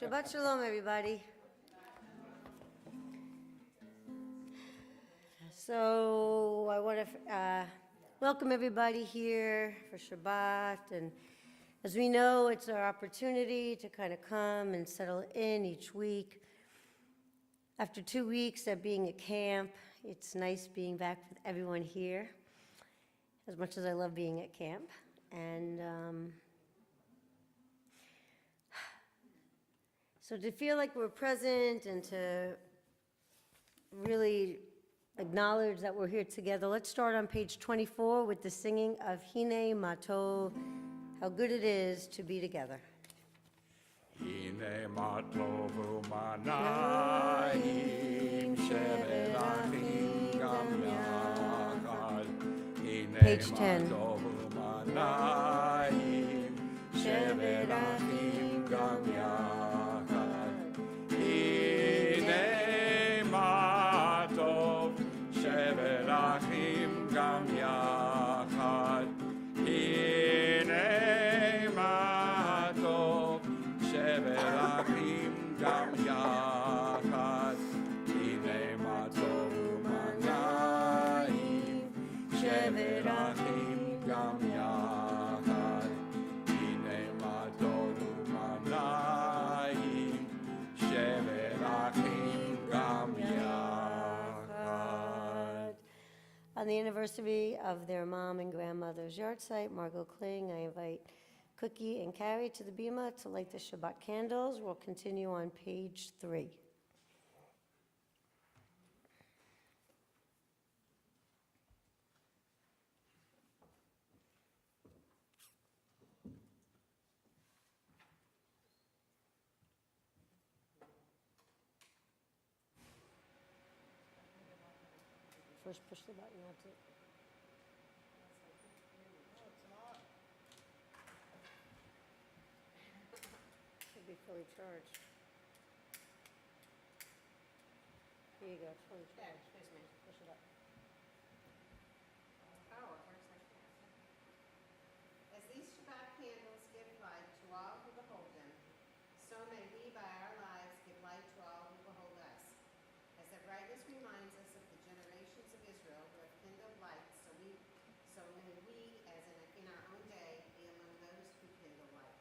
Shabbat Shalom, everybody. So I want to welcome everybody here for Shabbat. And as we know, it's our opportunity to kind of come and settle in each week. After 2 weeks of being at camp, it's nice being back with everyone here, as much as I love being at camp. And so to feel like we're present and to really acknowledge that we're here together, let's start on page 24 with the singing of Hine Matov, how good it is to be together. Hine Matov u'manayim shevet achim gam yachad. Page 10. Matov u'manayim shevet achim gam yachad. Hine matov shevet achim gam yachad. Hine matov shevet achim gam yachad. Hine matov u'manayim shevet achim gam yachad. Hine matov u'manayim shevet achim gam yachad. On the anniversary of their mom and grandmother's yard site, Margot Kling, I invite Cookie and Carrie to the bima to light the Shabbat candles. We'll continue on page 3. First push the button, that's it. Should be fully charged. Here you go, it's fully charged. Excuse me. Push it up. As these Shabbat candles give light to all who behold them, so may we by our lives give light to all who behold us. As their brightness reminds us of the generations of Israel who have kindled light, so may we, as in our own day, be among those who kindle light.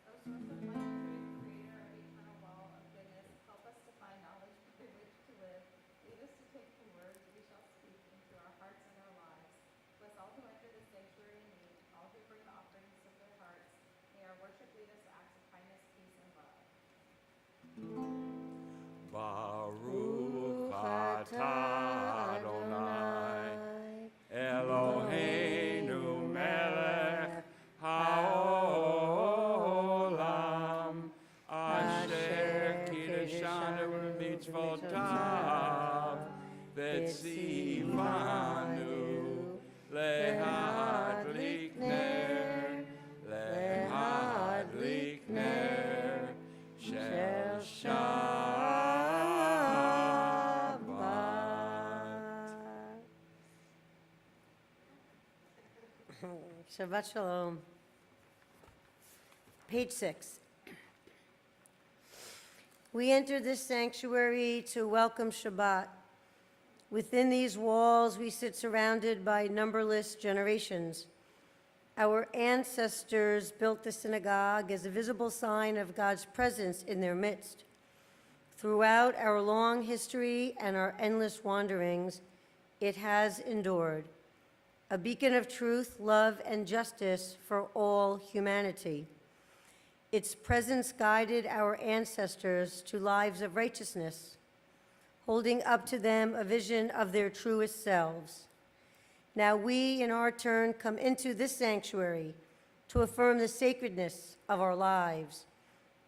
O source of light, truth, creator of eternal law of goodness, help us to find knowledge by which to live. Lead us to take the words we shall speak into our hearts and our lives. Bless all who enter the sanctuary and meet, all who bring the offerings of their hearts. May our worship lead us to acts of kindness, peace, and love. Baruch atah Adonai Eloheinu melech haolam asher kiddushanu b'mitzvotav v'tzivanu lehadlik ner shel Shabbat Shalom. Page 6. We enter this sanctuary to welcome Shabbat. Within these walls, we sit surrounded by numberless generations. Our ancestors built the synagogue as a visible sign of God's presence in their midst. Throughout our long history and our endless wanderings, it has endured, a beacon of truth, love, and justice for all humanity. Its presence guided our ancestors to lives of righteousness, holding up to them a vision of their truest selves. Now we, in our turn, come into this sanctuary to affirm the sacredness of our lives.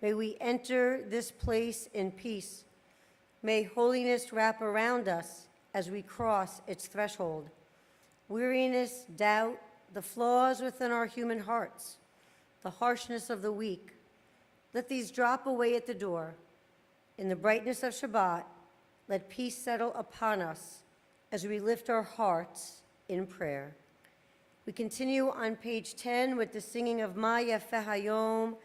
May we enter this place in peace. May holiness wrap around us as we cross its threshold. Weariness, doubt, the flaws within our human hearts, the harshness of the weak, let these drop away at the door. In the brightness of Shabbat, let peace settle upon us as we lift our hearts in prayer. We continue on page 10 with the singing of Ma Yafeh Hayom,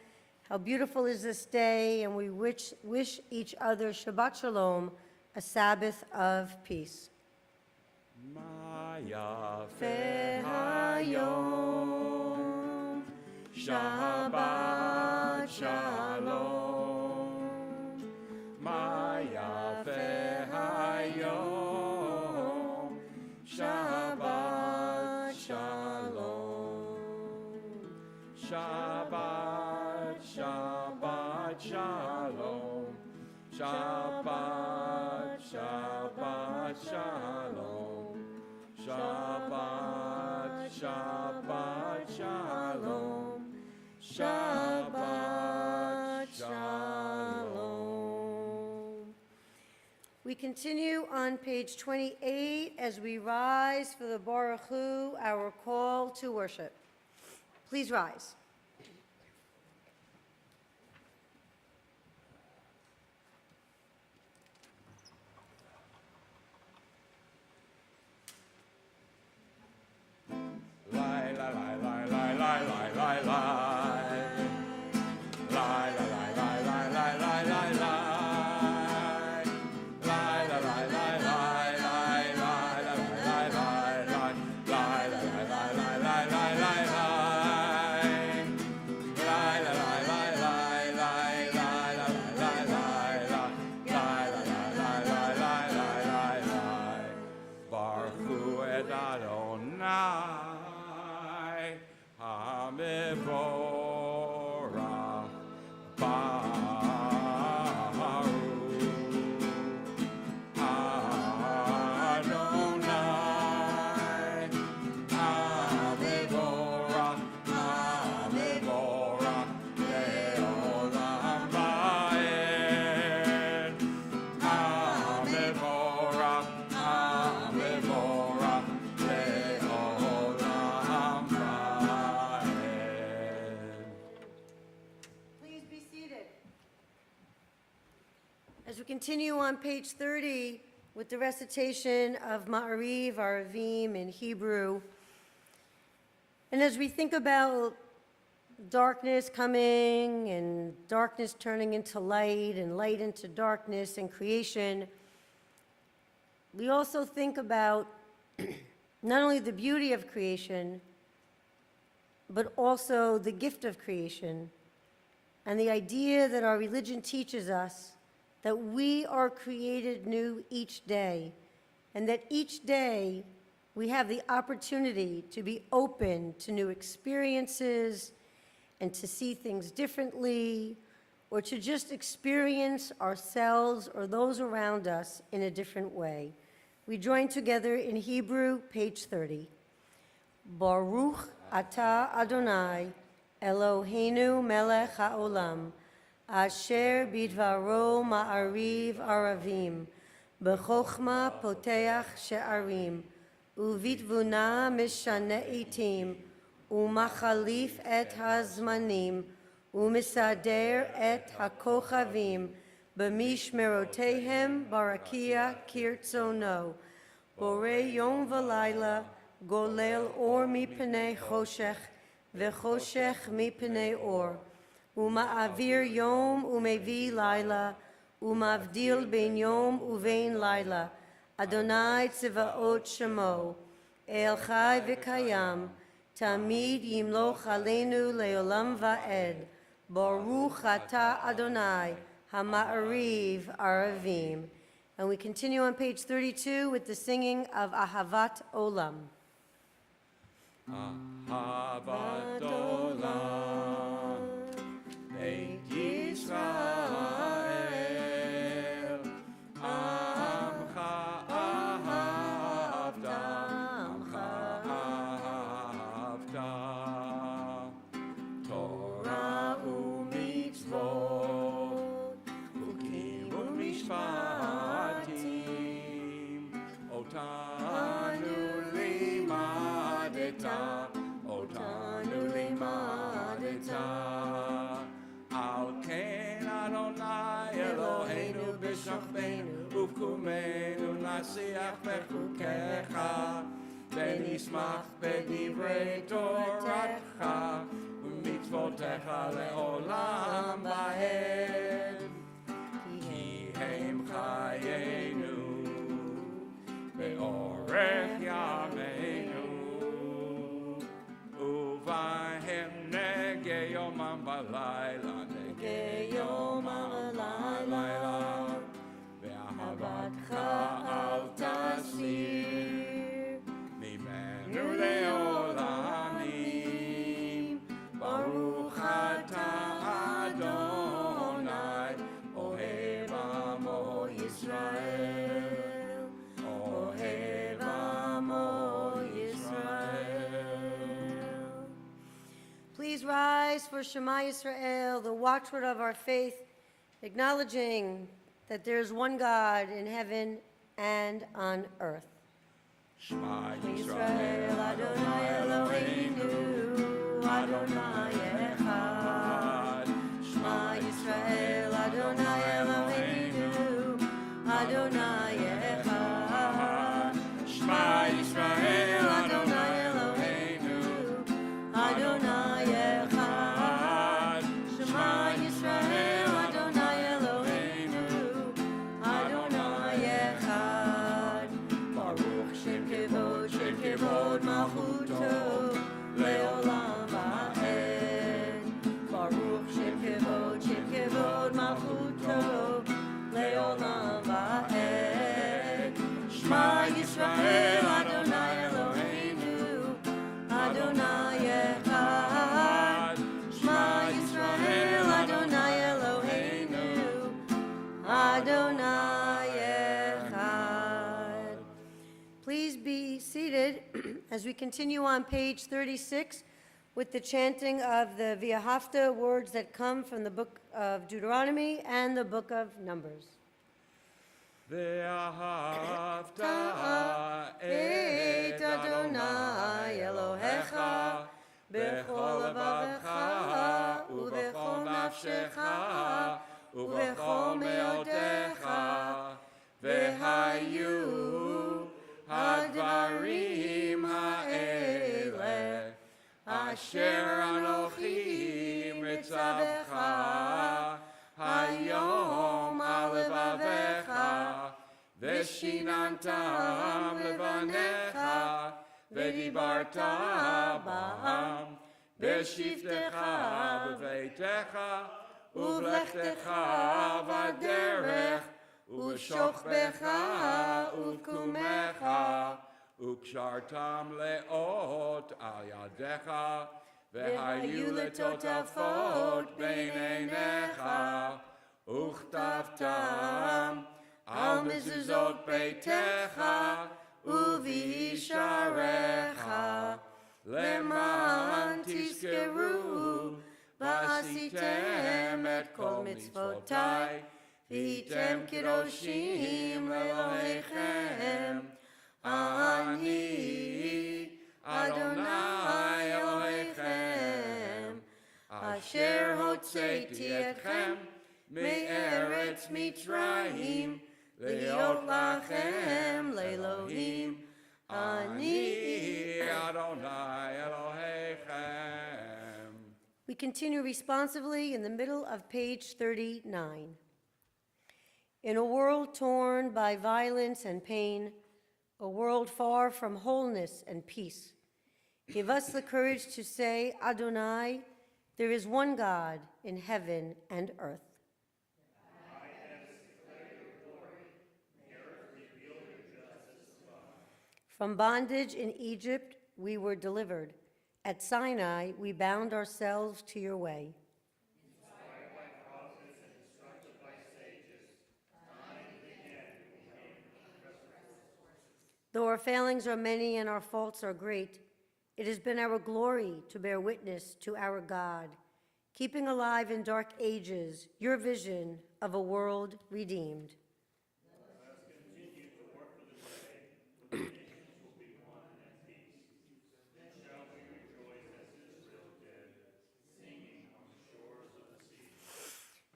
How beautiful is this day, and we wish each other Shabbat Shalom, a Sabbath of peace. Ma yafe hayom, Shabbat Shalom. Ma yafe hayom, Shabbat Shalom. Shabbat, Shabbat Shalom. Shabbat, Shabbat Shalom. Shabbat, Shabbat Shalom. Shabbat Shalom. We continue on page 28 as we rise for the Baruch Hu, our call to worship. Please rise. Lie, lie, lie, lie, lie, lie, lie, lie, lie. Lie, lie, lie, lie, lie, lie, lie, lie, lie. Lie, lie, lie, lie, lie, lie, lie, lie, lie, lie, lie. Lie, lie, lie, lie, lie, lie, lie, lie, lie. Lie, lie, lie, lie, lie, lie, lie, lie, lie, lie, lie. Lie, lie, lie, lie, lie, lie, lie, lie, lie. Baruch Hu et Adonai, HaMevorach, Baruch Adonai, HaMevorach, HaMevorach, Le'olam Va'ed. HaMevorach, HaMevorach, Le'olam Va'ed. Please be seated. As we continue on page 30 with the recitation of Ma'ariv, Aravim in Hebrew, and as we think about darkness coming and darkness turning into light and light into darkness and creation, we also think about not only the beauty of creation, but also the gift of creation, and the idea that our religion teaches us that we are created new each day, and that each day we have the opportunity to be open to new experiences and to see things differently, or to just experience ourselves or those around us in a different way. We join together in Hebrew, page 30. Baruch atah Adonai, Eloheinu melech haolam, asher bidvaro ma'ariv aravim, b'chokhma poteach she'arim, uvitvuna mishane etim, umachalif et hazmanim, umisader et hakochavim, b'mishmerotehem barakia kirtzono, bore yom v'layla, golel or mipnei choshech, v'choshech mipnei or, uma'avir yom umevi layla, umavdil ben yom uvein layla, Adonai tzvaot shemo, el chai v'kayam, tamid yimloch aleinu leolam va'ed, baruch atah Adonai, hama'ariv aravim. And we continue on page 32 with the singing of Ahavat Olam. Ahavat Olam, Beit Yisrael, Amcha ahavta, Torah u'mitzvot, Chukim u'mishpatim, Otanu limadeta, Otanu limadeta. Al ken Adonai Eloheinu b'shachbeinu, Uvkumenu nasiach bechukecha, V'nismach b'divrei Toratcha, U'mitzvotecha le'olam לילה כיום הלילה ואהבתך אל תסיר ממנו לעולמים ברוך אתה אדוני אוהב עמו ישראל אוהב עמו ישראל. Please rise for Shema Yisrael, the watchword of our faith, acknowledging that there is one God in heaven and on earth. Shema Yisrael Adonai Eloheinu Adonai Echad. Shema Yisrael Adonai Eloheinu Adonai Echad. Shema Yisrael Adonai Eloheinu Adonai Echad. Shema Yisrael Adonai Eloheinu Adonai Echad. Baruch Shem Kevod Malchuto Leolam Va'ed. Baruch Shem Kevod Malchuto Leolam Va'ed. Shema Yisrael Adonai Eloheinu Adonai Echad. Shema Yisrael Adonai Eloheinu Adonai Echad. Please be seated as we continue on page 36 with the chanting of the V'ahavta words that come from the book of Deuteronomy and the book of Numbers. ואהבת את אדוני אלוהיך בכל לבבך ובכל נפשך ובכל מאודך והיו הדברים האלה אשר אנוכי מצווך היום על לבביך ושיננתם לבניך ודיברת בם בשבתך בביתך ובלכתך בדרך ובשוכבך ובקומך וקשרתם לאות על ידיך והיו לטוטפות בין עיניך וכתבתם על מזוזות ביתך ובישעריך למען תזכרו ועשיתם את כל מצוותיי והייתם קדושים לאלוהיכם אני אדוני אלוהיכם אשר הוצאתי אתכם מארץ מצרים להיות לכם לאלוהים אני אדוני אלוהיכם. We continue responsively in the middle of page 39. In a world torn by violence and pain, a world far from wholeness and peace, give us the courage to say, Adonai, there is one God in heaven and earth. From bondage in Egypt, we were delivered. At Sinai, we bound ourselves to your way. Though our failings are many and our faults are great, it has been our glory to bear witness to our God, keeping alive in dark ages your vision of a world redeemed.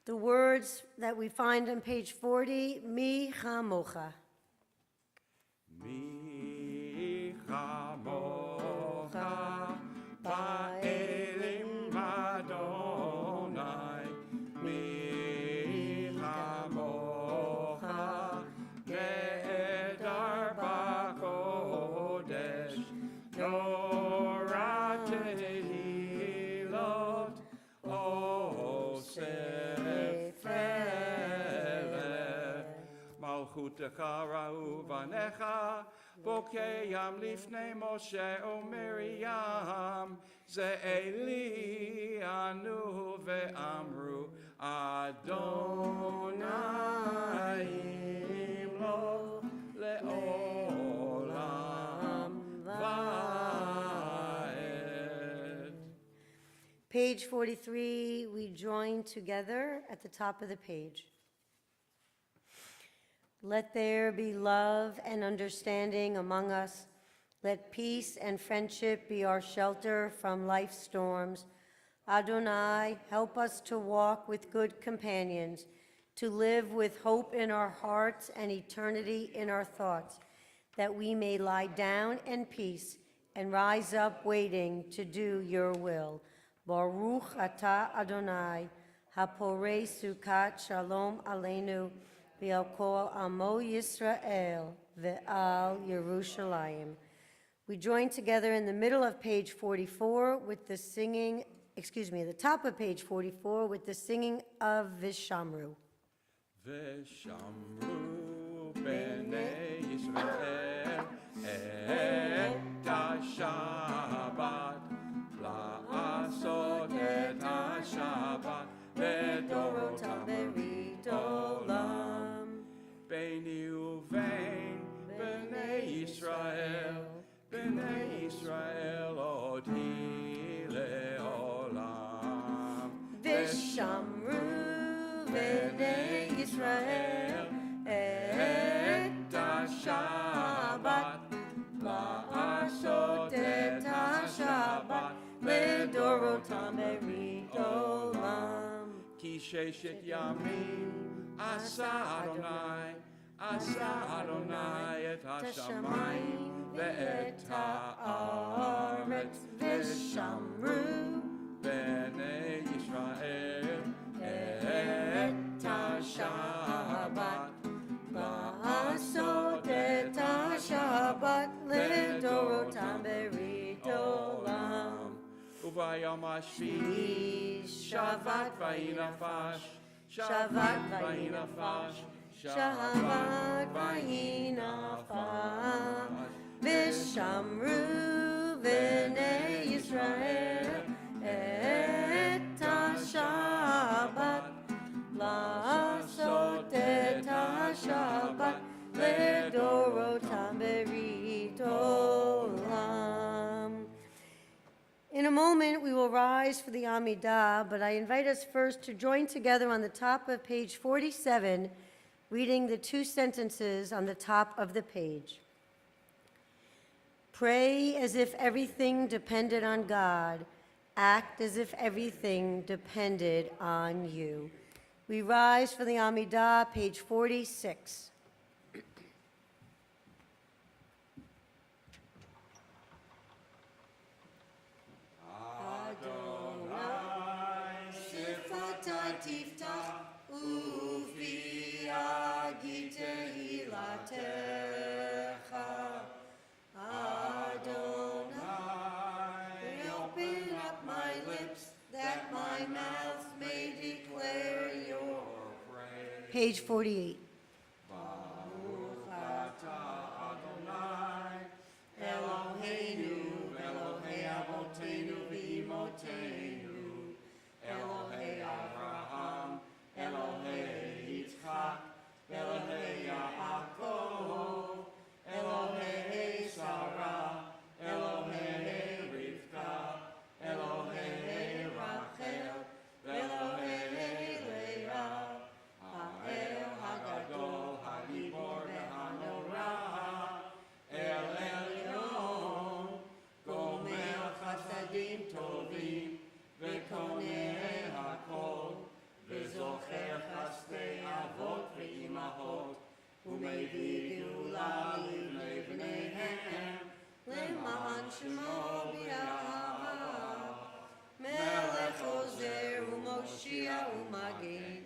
The words that we find on page 40, Mi Chamocha. Mi chamocha ba'elim Adonai Mi chamocha nehedar b'kodesh Torah tehilot Tovtecha ra'u vanecha, vokeyam lifnei Moshe u'Miriam, ze'eli anu ve'amru, Adonai imlo le'olam va'ed. Page 43, we join together at the top of the page. Let there be love and understanding among us. Let peace and friendship be our shelter from life's storms. Adonai, help us to walk with good companions, to live with hope in our hearts and eternity in our thoughts, that we may lie down in peace and rise up waiting to do your will. Baruch atah Adonai, haporei sukat shalom aleinu, v'al kol amo Yisrael, ve'al Yerushalayim. We join together in the middle of page 44 with the singing, the top of page 44 with the singing of Vishamru. Vishamru b'nei Yisrael et ha-Shabbat, la'asot et ha-Shabbat לדורותם ברית עולם. ביני ובין בני ישראל אותי לעולם. ושמרו בני ישראל את השבת, לעשות את השבת לדורותם ברית עולם. כי ששת ימים עשה אדוני את השמיים ואת הארץ, ושמרו בני ישראל את השבת, לעשות את השבת לדורותם ברית עולם. וביום השביעי שבת ויהי נפש, שבת ויהי נפש, שבת ויהי נפש, ושמרו בני ישראל את השבת, לעשות את השבת לדורותם ברית עולם. In a moment, we will rise for the Amidah, but I invite us first to join together on the top of page 47, reading the two sentences on the top of the page. Pray as if everything depended on God. Act as if everything depended on you. We rise for the Amidah, page 46. תפתח ופי אגיד תהילתך, Adonai, open up my lips that my mouth may declare your praise. Page 48. Baruch atah Adonai, Eloheinu, Elohei Avotenu v'Imotenu, Elohei Avraham, Elohei Yitzchak, Elohei Yaakov, Elohei Sarah, Elohei Rivka, Elohei Rachel, Elohei Leah, Ha'el Hagadol, Hagibor v'Hanorah, El Elyon, Gomer Chasadim Tovim, וקונה הכל, וזוכר חסדי אבות ואימהות, ומביא גאולה לבני בניהם, למען שמו באהבה. מלך עוזר ומושיע ומגן,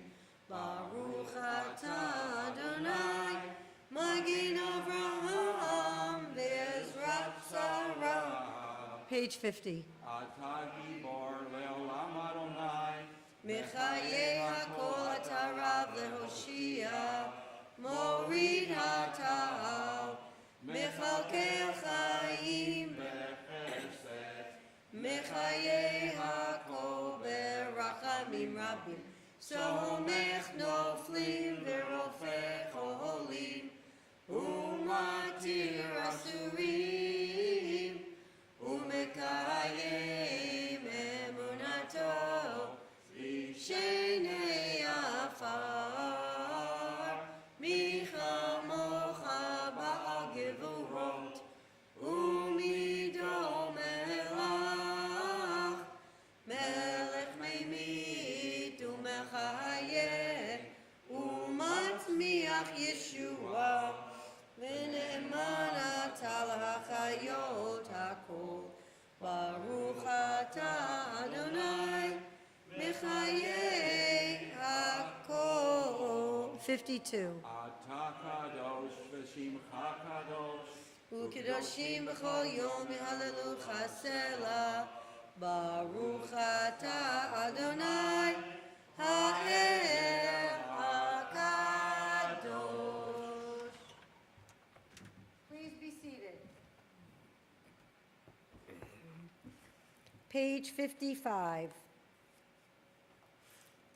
ברוך אתה אדוני, מגן אברהם בעזרת שרה. Page 50. אתה גיבור לעולם אדוני, מחיי הכל אתה רב להושיע, מוריד בחיי הכל ברחמים רבים, סומך נופלים ורופא חולים, ומתיר אסורים, ומקיים אמונתו, שני עפר, מי כמוך בעל גבורות, ומידו מלך, מלך ממית ומחיה, ומצמיח ישועה, ונאמן אתה להחיות הכל. ברוך אתה אדוני מחיי הכל. 52. אתה קדוש ושמך קדוש, וקדושים בכל יום יהללוך סלה. ברוך אתה אדוני האל הקדוש. Please be seated. Page 55.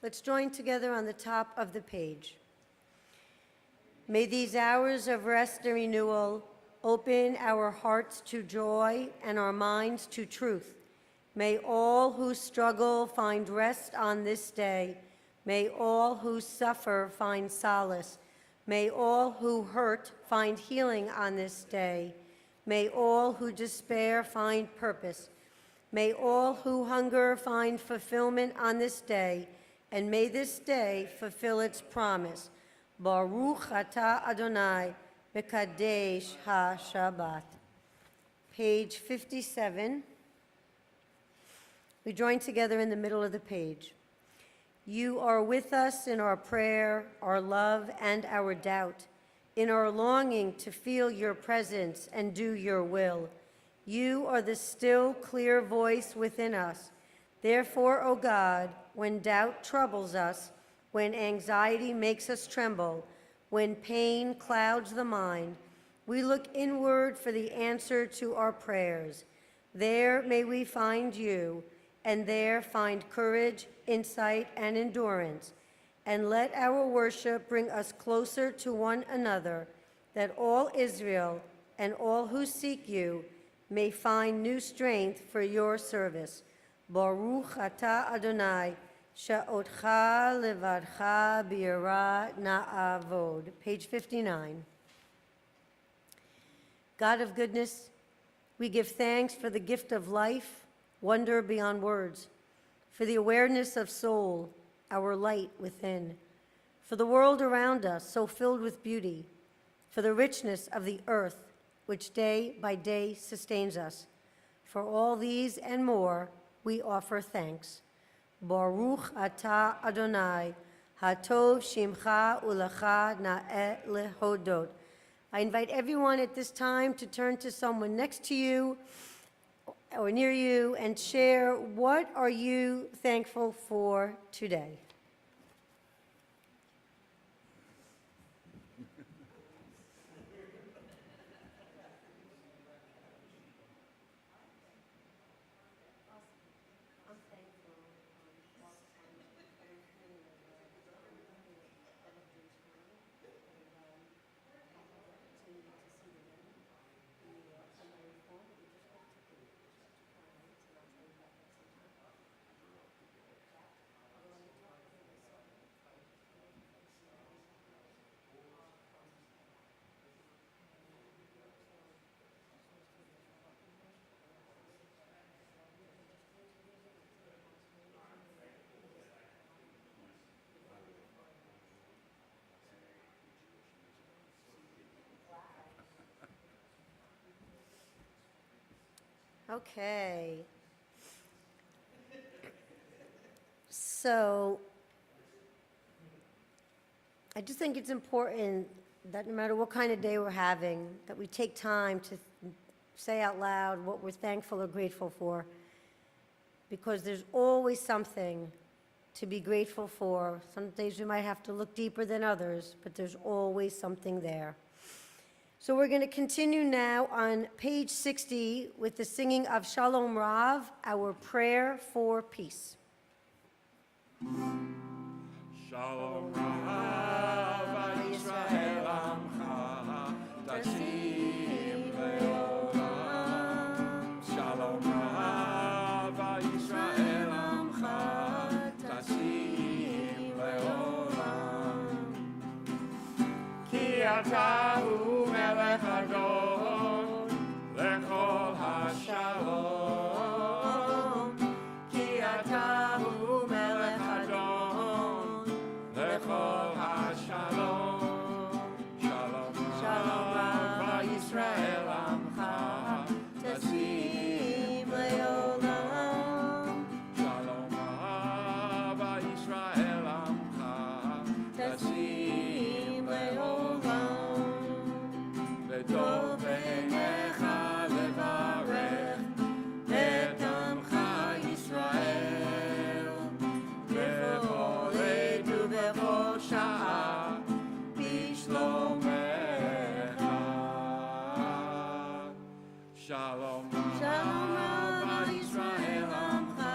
Let's join together on the top of the page. May these hours of rest and renewal open our hearts to joy and our minds to truth. May all who struggle find rest on this day. May all who suffer find solace. May all who hurt find healing on this day. May all who despair find purpose. May all who hunger find fulfillment on this day, and may this day fulfill its promise. Baruch atah Adonai, Mekadesh ha-Shabbat. Page 57. We join together in the middle of the page. You are with us in our prayer, our love, and our doubt, in our longing to feel your presence and do your will. You are the still, clear voice within us. Therefore, O God, when doubt troubles us, when anxiety makes us tremble, when pain clouds the mind, we look inward for the answer to our prayers. There may we find you, and there find courage, insight, and endurance. And let our worship bring us closer to one another, that all Israel and all who seek you may find new strength for your service. Baruch atah Adonai, sha'otcha levadcha b'yira na'avod. Page 59. God of goodness, we give thanks for the gift of life, wonder beyond words, for the awareness of soul, our light within, for the world around us so filled with beauty, for the richness of the earth, which day by day sustains us. For all these and more, we offer thanks. Baruch atah Adonai, hatov shimcha ulecha na'eh lehodot. I invite everyone at this time to turn to someone next to you or near you and share, what are you thankful for today? Okay. So I just think it's important that no matter what kind of day we're having, that we take time to say out loud what we're thankful or grateful for, because there's always something to be grateful for. Some days we might have to look deeper than others, but there's always something there. So we're going to continue now on page 60 with the singing of Shalom Rav, our prayer for peace. Shalom Rav Yisrael Amcha Tasim Leolam. Shalom Rav Yisrael Amcha Tasim Leolam. Ki Atahu Melech Adon Lechol HaShalom. Ki Atahu Melech Adon Lechol HaShalom. Shalom Shalom Rav Yisrael Amcha Tasim Leolam. Shalom Rav Yisrael Amcha Tasim Leolam. V'tov beinecha levarech et Amcha Yisrael b'chol עת ובכל שעה בשלומך. Shalom Shalom Rav Rav Yisrael Amcha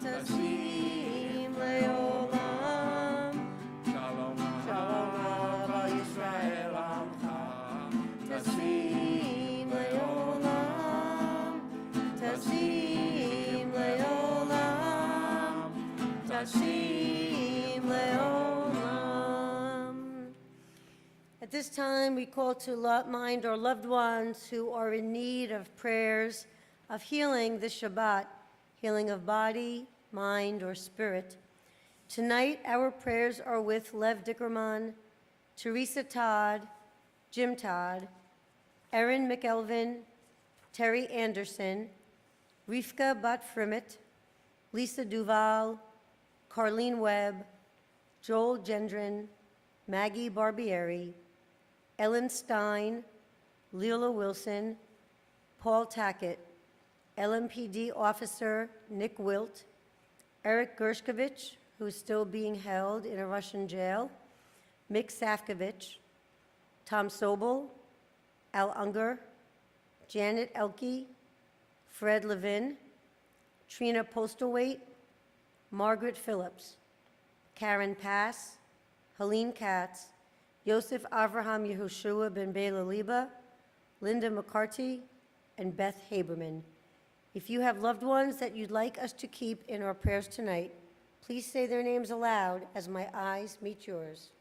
Tasim Leolam. Shalom Rav Yisrael Amcha Tasim Leolam. Tasim Leolam. Tasim Leolam. At this time, we call to mind our loved ones who are in need of prayers of healing this Shabbat, healing of body, mind, or spirit. Tonight, our prayers are with Lev Dickerman, Teresa Todd, Jim Todd, Erin McElvin, Terry Anderson, Rivka Bat Frimit, Lisa Duval, Carlene Webb, Joel Gendron, Maggie Barbieri, Ellen Stein, Leola Wilson, Paul Tackett, LMPD Officer Nick Wilt, Eric Gershkovich, who is still being held in a Russian jail, Mick Safkovich, Tom Sobel, Al Unger, Janet Elke, Fred Levin, Trina Postlethwaite, Margaret Phillips, Karen Pass, Helene Katz, Yosef Avraham Yehoshua ben Bela Liba, Linda McCarty, and Beth Haberman. If you have loved ones that you'd like us to keep in our prayers tonight, please say their names aloud as my eyes meet yours.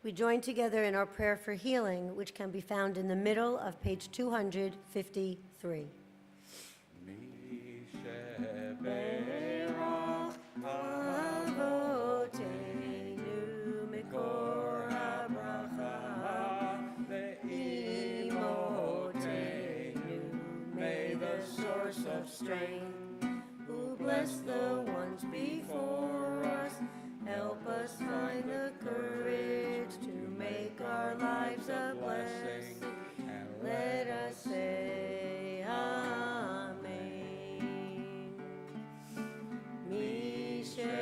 We join together in our prayer for healing, which can be found in the middle of page 253. May the source of strength, who bless the ones before us, help us find the courage to make our lives a blessing, and let us say Amen. Misheberach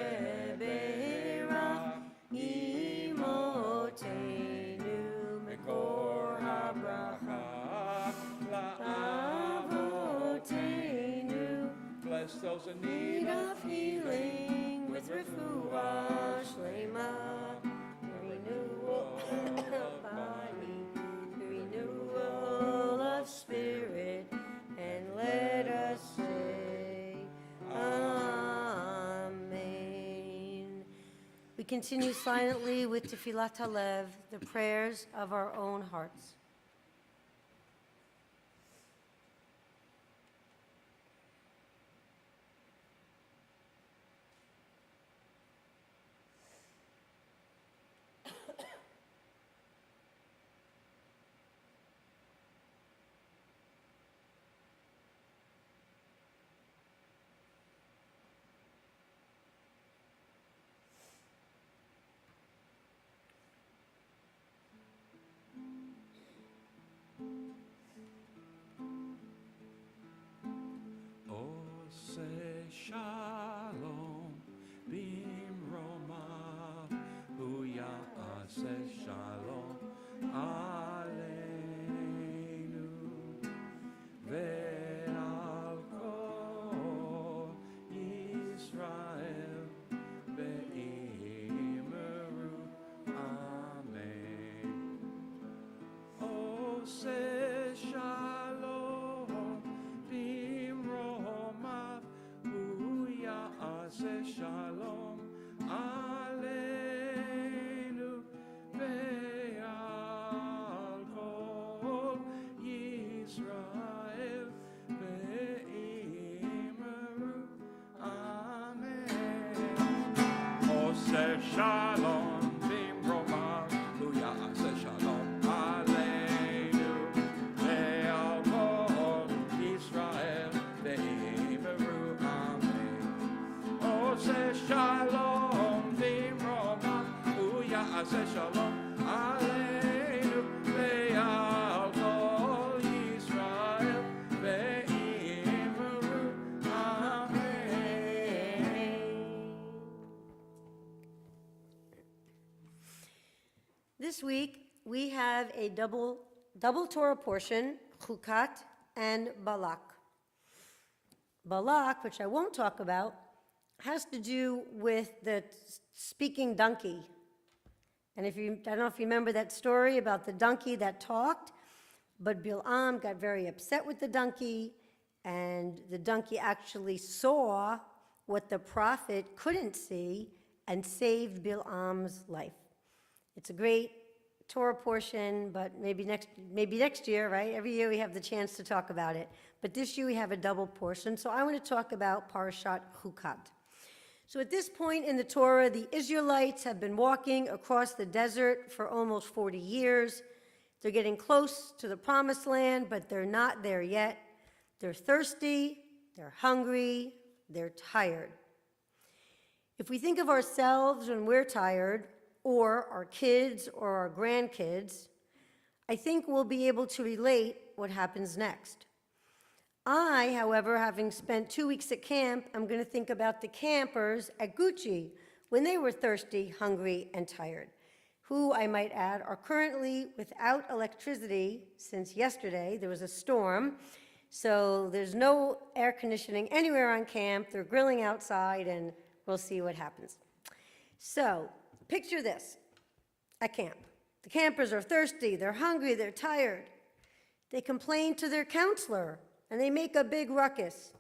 imotenu mekor habracha la'avotenu. Bless those in Need of healing with refuah shlema, renewal of body, renewal of spirit, and let us say Amen. We continue silently with Tefillat Halev, the prayers of our own hearts. shalom aleinu ve'al kol Yisrael ve'imeru amen. Ose shalom bimromav uya'ase shalom aleinu ve'al kol Yisrael ve'imeru amen. Ose shalom bimromav uya'ase shalom aleinu ve'al kol Yisrael ve'imeru amen. Ose shalom bimromav uya'ase shalom aleinu ve'al kol Yisrael ve'imeru amen. This week, we have a double Torah portion, Chukat and Balak. Balak, which I won't talk about, has to do with the speaking donkey. And I don't know if you remember that story about the donkey that talked, but Bil'am got very upset with the donkey, and the donkey actually saw what the prophet couldn't see and saved Bil'am's life. It's a great Torah portion, but maybe next year, right? Every year we have the chance to talk about it. But this year we have a double portion, so I want to talk about Parashat Chukat. So at this point in the Torah, the Israelites have been walking across the desert for almost 40 years. They're getting close to the promised land, but they're not there yet. They're thirsty, they're hungry, they're tired. If we think of ourselves when we're tired, or our kids or our grandkids, I think we'll be able to relate what happens next. I, however, having spent 2 weeks at camp, I'm going to think about the campers at Gucci when they were thirsty, hungry, and tired, who, I might add, are currently without electricity since yesterday. There was a storm, so there's no air conditioning anywhere on camp. They're grilling outside, and we'll see what happens. So, picture this at camp. The campers are thirsty, they're hungry, they're tired. They complain to their counselor, and they make a big ruckus.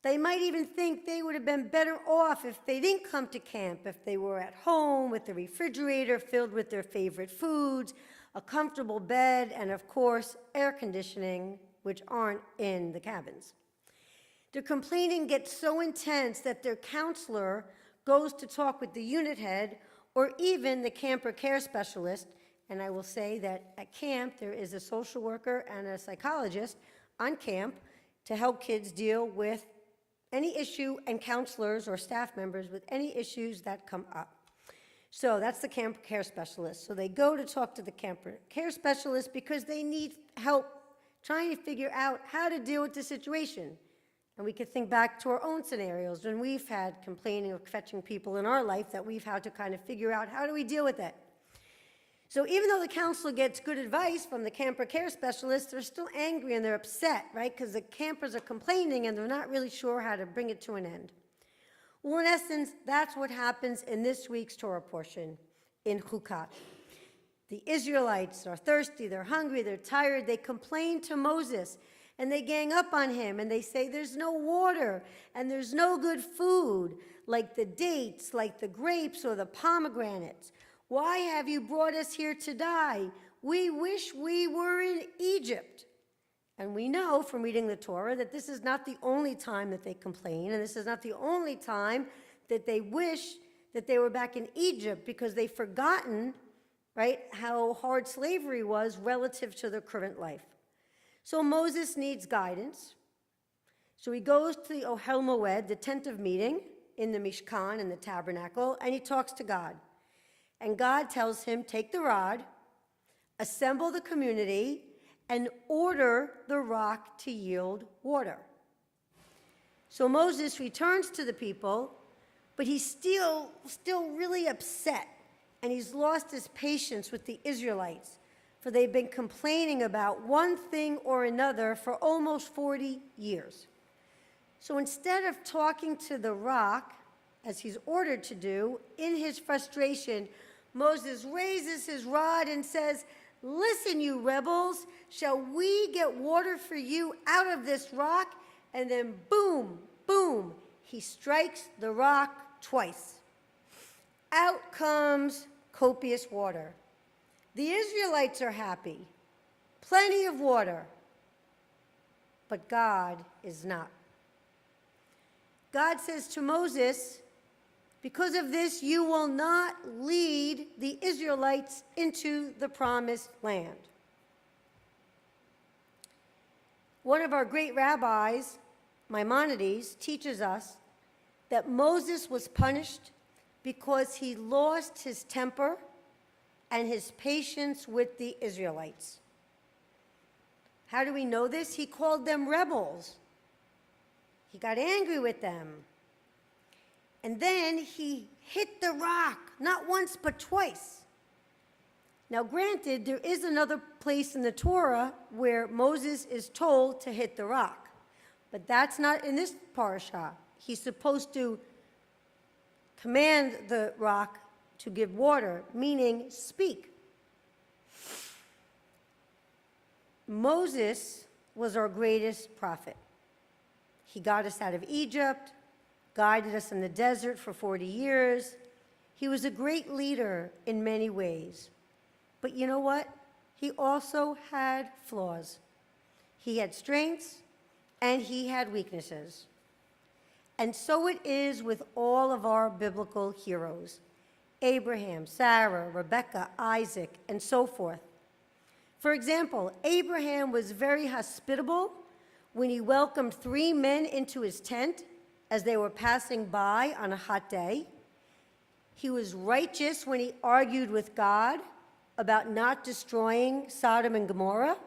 They might even think they would have been better off if they didn't come to camp, if they were at home with the refrigerator filled with their favorite foods, a comfortable bed, and of course, air conditioning, which aren't in the cabins. Their complaining gets so intense that their counselor goes to talk with the unit head or even the camper care specialist, and I will say that at camp there is a social worker and a psychologist on camp to help kids deal with any issue, and counselors or staff members with any issues that come up. So that's the camper care specialist. So they go to talk to the camper care specialist because they need help trying to figure out how to deal with the situation. And we could think back to our own scenarios when we've had complaining or fetching people in our life that we've had to kind of figure out how do we deal with it. So even though the counselor gets good advice from the camper care specialist, they're still angry and they're upset, right? Because the campers are complaining and they're not really sure how to bring it to an end. Well, in essence, that's what happens in this week's Torah portion in Chukat. The Israelites are thirsty, they're hungry, they're tired. They complain to Moses and they gang up on him and they say there's no water and there's no good food, like the dates, like the grapes or the pomegranates. Why have you brought us here to die? We wish we were in Egypt. And we know from reading the Torah that this is not the only time that they complain, and this is not the only time that they wish that they were back in Egypt, because they've forgotten, right, how hard slavery was relative to their current life. So Moses needs guidance. So he goes to the Ohel Moed, the tent of meeting, in the Mishkan, in the tabernacle, and he talks to God. And God tells him, take the rod, assemble the community, and order the rock to yield water. So Moses returns to the people, but he's still really upset. and he's lost his patience with the Israelites, for they've been complaining about one thing or another for almost 40 years. So instead of talking to the rock, as he's ordered to do, in his frustration, Moses raises his rod and says, "Listen, you rebels, shall we get water for you out of this rock?" And then boom, boom, he strikes the rock twice. Out comes copious water. The Israelites are happy, plenty of water, but God is not. God says to Moses, "Because of this, you will not lead the Israelites into the promised land." One of our great rabbis, Maimonides, teaches us that Moses was punished because he lost his temper and his patience with the Israelites. How do we know this? He called them rebels. He got angry with them. And then he hit the rock, not once but twice. Now, granted, there is another place in the Torah where Moses is told to hit the rock, but that's not in this parasha. He's supposed to command the rock to give water, meaning speak. Moses was our greatest prophet. He got us out of Egypt, guided us in the desert for 40 years. He was a great leader in many ways. But you know what? He also had flaws. He had strengths and he had weaknesses. And so it is with all of our biblical heroes: Abraham, Sarah, Rebekah, Isaac, and so forth. For example, Abraham was very hospitable when he welcomed 3 men into his tent as they were passing by on a hot day. He was righteous when he argued with God about not destroying Sodom and Gomorrah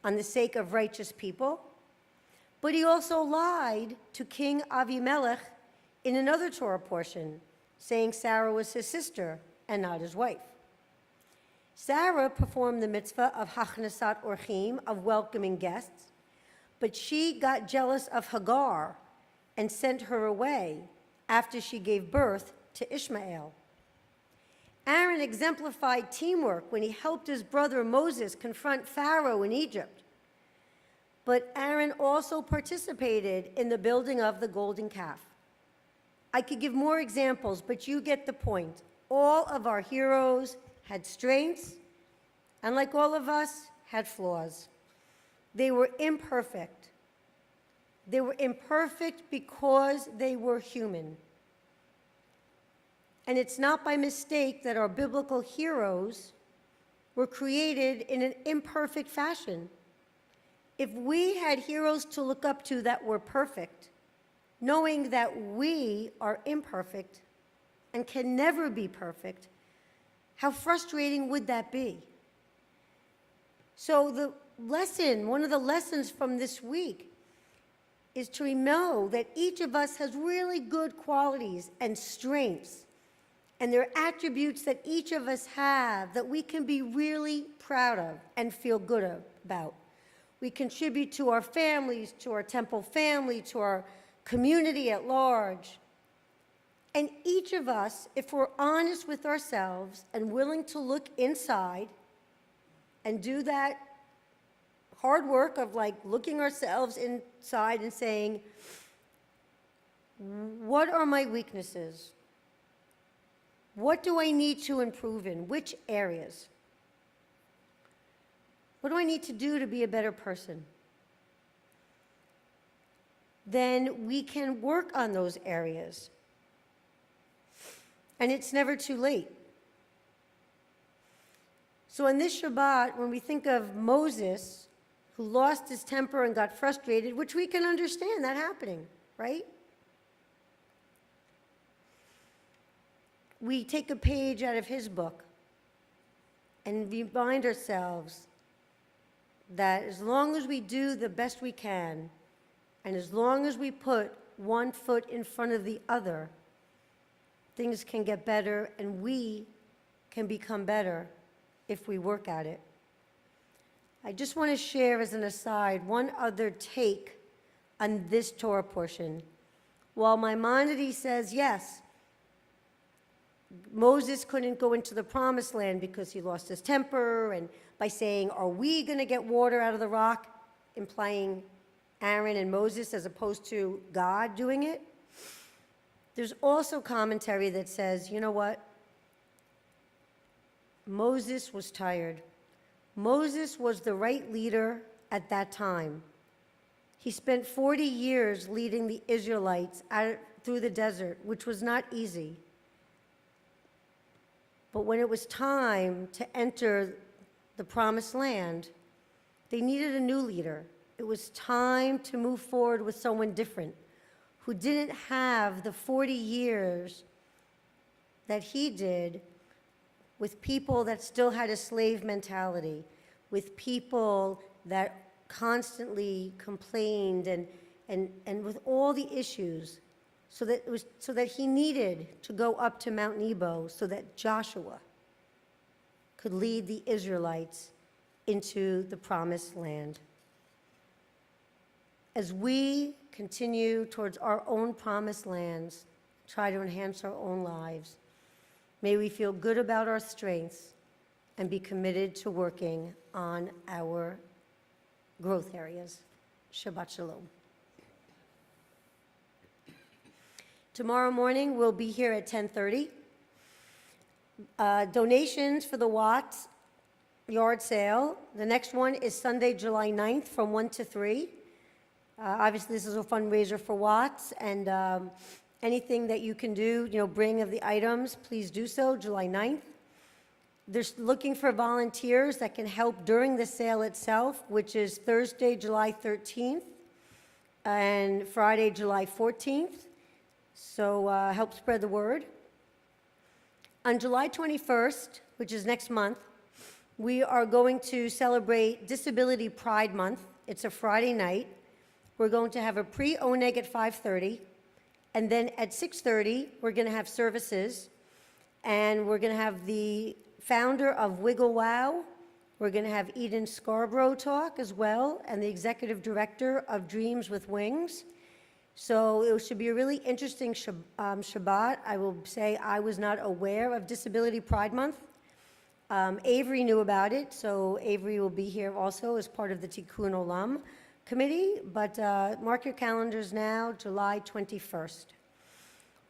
on the sake of righteous people. But he also lied to King Avimelech in another Torah portion, saying Sarah was his sister and not his wife. Sarah performed the mitzvah of hachnasat orchim, of welcoming guests, but she got jealous of Hagar and sent her away after she gave birth to Ishmael. Aaron exemplified teamwork when he helped his brother Moses confront Pharaoh in Egypt. But Aaron also participated in the building of the golden calf. I could give more examples, but you get the point. All of our heroes had strengths, and like all of us, had flaws. They were imperfect. They were imperfect because they were human. And it's not by mistake that our biblical heroes were created in an imperfect fashion. If we had heroes to look up to that were perfect, knowing that we are imperfect and can never be perfect, how frustrating would that be? So the lesson, one of the lessons from this week, is to know that each of us has really good qualities and strengths, and there are attributes that each of us have that we can be really proud of and feel good about. We contribute to our families, to our temple family, to our community at large. And each of us, if we're honest with ourselves and willing to look inside and do that hard work of like looking ourselves inside and saying, what are my weaknesses? What do I need to improve in? Which areas? What do I need to do to be a better person? Then we can work on those areas. And it's never too late. So on this Shabbat, when we think of Moses, who lost his temper and got frustrated, which we can understand that happening, right? We take a page out of his book and remind ourselves that as long as we do the best we can, and as long as we put one foot in front of the other, things can get better and we can become better if we work at it. I just want to share as an aside one other take on this Torah portion. While Maimonides says, yes, Moses couldn't go into the promised land because he lost his temper, and by saying, are we going to get water out of the rock, implying Aaron and Moses as opposed to God doing it. There's also commentary that says, you know what? Moses was tired. Moses was the right leader at that time. He spent 40 years leading the Israelites through the desert, which was not easy. But when it was time to enter the promised land, they needed a new leader. It was time to move forward with someone different who didn't have the 40 years that he did with people that still had a slave mentality, with people that constantly complained and with all the issues, so that he needed to go up to Mount Nebo so that Joshua could lead the Israelites into the promised land. As we continue towards our own promised lands, try to enhance our own lives, may we feel good about our strengths and be committed to working on our growth areas. Shabbat Shalom. Tomorrow morning, we'll be here at 10:30. Donations for the Watts yard sale. The next one is Sunday, July 9th from 1 to 3. Obviously, this is a fundraiser for Watts, and anything that you can do, bring of the items, please do so, July 9th. They're looking for volunteers that can help during the sale itself, which is Thursday, July 13th, and Friday, July 14th. So help spread the word. On July 21st, which is next month, we are going to celebrate Disability Pride Month. It's a Friday night. We're going to have a pre-oneg at 5:30, and then at 6:30, we're going to have services, and we're going to have the founder of Wiggle Wow. We're going to have Eden Scarborough talk as well, and the executive director of Dreams with Wings. So it should be a really interesting Shabbat. I will say I was not aware of Disability Pride Month. Avery knew about it, so Avery will be here also as part of the Tikkun Olam committee, but mark your calendars now, July 21st.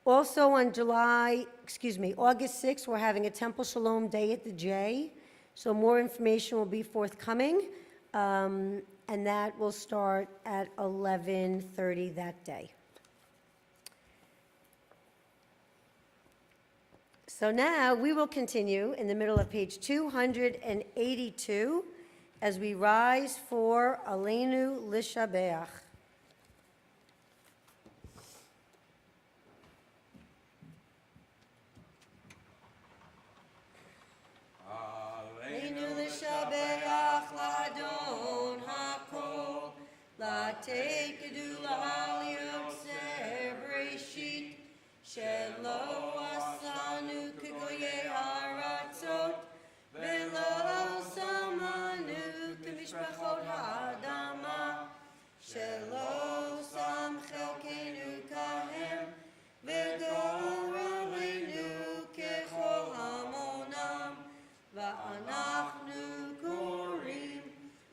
Also on August 6th, we're having a Temple Shalom Day at the J, so more information will be forthcoming, and that will start at 11:30 that day. So now we will continue in the middle of page 282 as we rise for Aleinu Lishabeach. Aleinu Lishabeach Ladon HaKol Latekedu La'al Yotzer Breshit Shelo Asanu Kegoyei Haratzot Velo Samanu Kemishpachot Ha'adama Shelo Sam Chelkenu Kahem V'Gor Aleinu Kechol Hamonam Va'anachnu Korim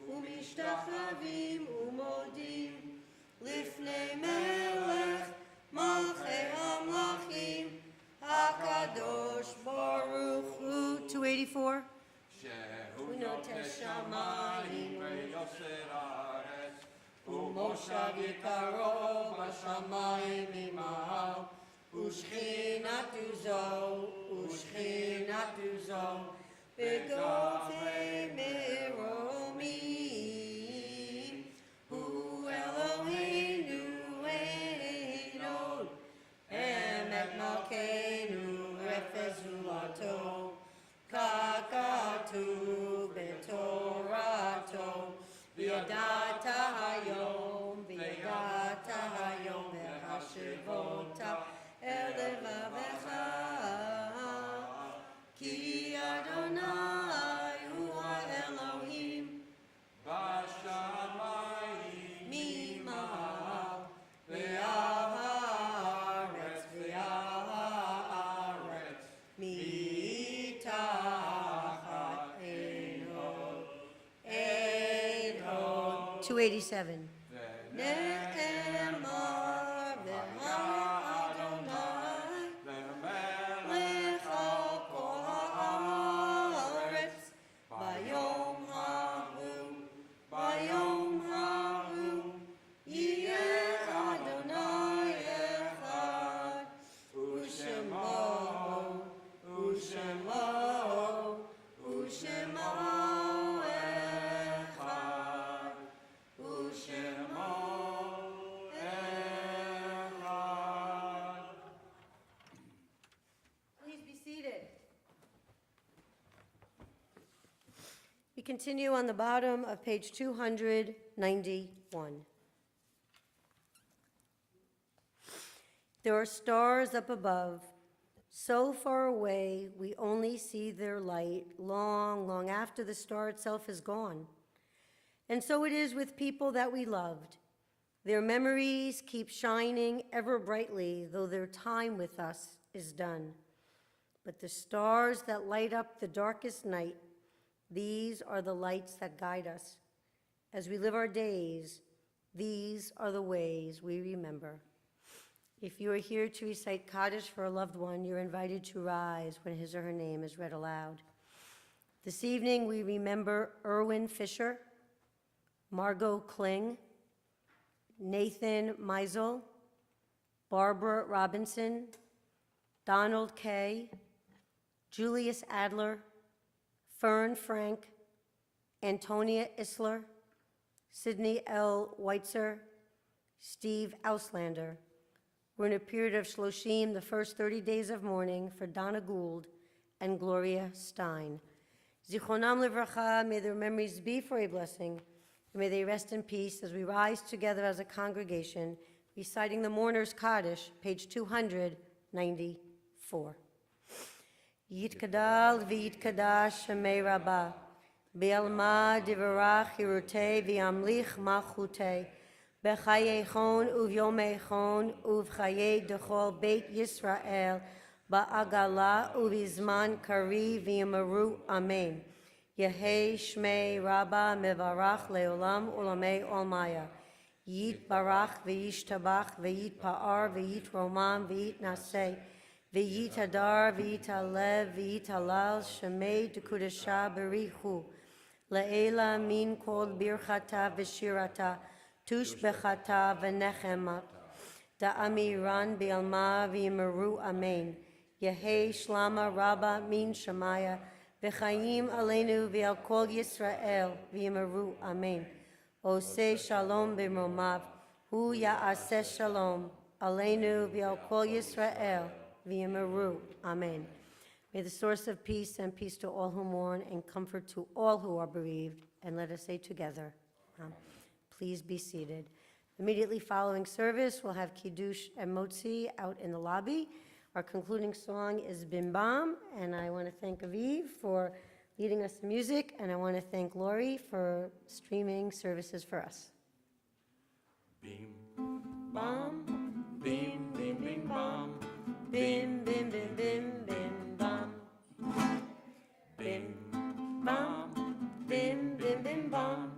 Umishtachavim Umodim Lifnei Melech Malchei Hamlachim HaKadosh Baruch Hu. 284. Shehu notes shamayim ve'yoser haaretz u'moshav yikaro b'shamayim imav u'shchinatu zo b'gofei meromim hu Eloheinu Einod emet malkeinu efes zulato kakatu betorato v'yadata hayom v'hashivota el levavecha ki 287. Ne'emar v'ha'Adonai lechal kol ha'aretz bayom ha'hu yeh Adonai echad u'shemo echad u'shemo echad. Please be seated. We continue on the bottom of page 291. There are stars up above, so far away we only see their light long, long after the star itself is gone. And so it is with people that we loved. Their memories keep shining ever brightly, though their time with us is done. But the stars that light up the darkest night, these are the lights that guide us. As we live our days, these are the ways we remember. If you are here to recite Kaddish for a loved one, you're invited to rise when his or her name is read aloud. This evening, we remember Erwin Fisher, Margot Kling, Nathan Meisel, Barbara Robinson, Donald Kay, Julius Adler, Fern Frank, Antonia Isler, Sidney L. Weitzer, Steve Auslander. We're in a period of Shloshim, the first 30 days of mourning for Donna Gould and Gloria Stein. Zichronam livracha, may their memories be for a blessing, and may they rest in peace as we rise together as a congregation, reciting the Mourner's Kaddish, page 294. Yitkadal v'yitkadash Shemei Rabbah, B'alma divarach hirutei v'yamlich malchutei, B'chayechon uvyomechon uv'chayei dechol Beit Yisrael, Ba'agala uvizman kari v'yamaru Amen. Yehei Shmei Rabbah mevarach leolam ulamei olmaya. Yit barach v'yishtabach v'yit pa'ar v'yit romam v'yit naseh. V'yit hadar v'yit alev v'yit halal shemei dekudasha berichu. Le'ela min kol birchata v'shirata tush bechata v'nechemat. Da'amiran bi'alma v'yimaru amen. Yehei shlama rabba min shamaya v'chayim aleinu v'al kol Yisrael v'yimaru amen. Oseh shalom b'romav hu ya'aseh shalom aleinu v'al kol Yisrael v'yimaru amen. May the source of peace send peace to all who mourn and comfort to all who are bereaved. And let us say together, please be seated. Immediately following service, we'll have Kiddush and Motzi out in the lobby. Our concluding song is Bim Bam, and I want to thank Aviv for leading us in music, and I want to thank Lori for streaming services for us. Bim bam, bim bim bim bam, Bim, bim, bim, bim, bim, bam. bim Bam, bim, bim, bim, bam.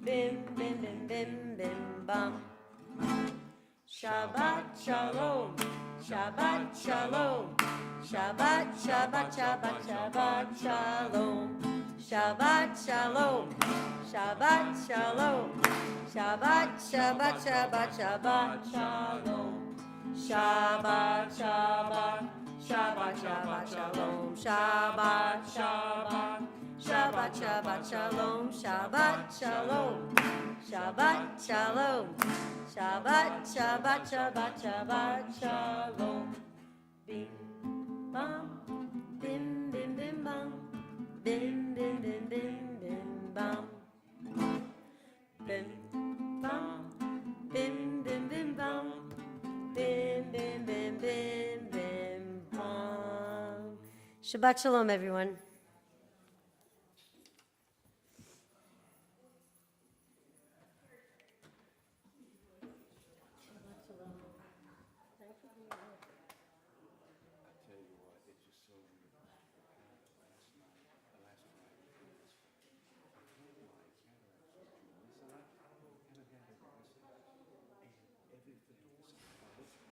Bim, bim, bim, bim, bim, bam. Shabbat shalom, Shabbat shalom, Shabbat, Shabbat, Shabbat, Shabbat shalom, Shabbat shalom, Shabbat shalom, Shabbat, Shabbat, Shabbat, Shabbat shalom, Shabbat, Shabbat, Shabbat, Shabbat shalom, Shabbat, Shabbat, Shabbat, Shabbat shalom, Shabbat shalom, Shabbat shalom, Shabbat, Shabbat, Shabbat, Shabbat shalom. Bim bam, bim bim bim bam, bim bim bim bim bim bam. Bim bam, bim bim bim bam, bim bim bim bim bim bam. Shabbat shalom, everyone.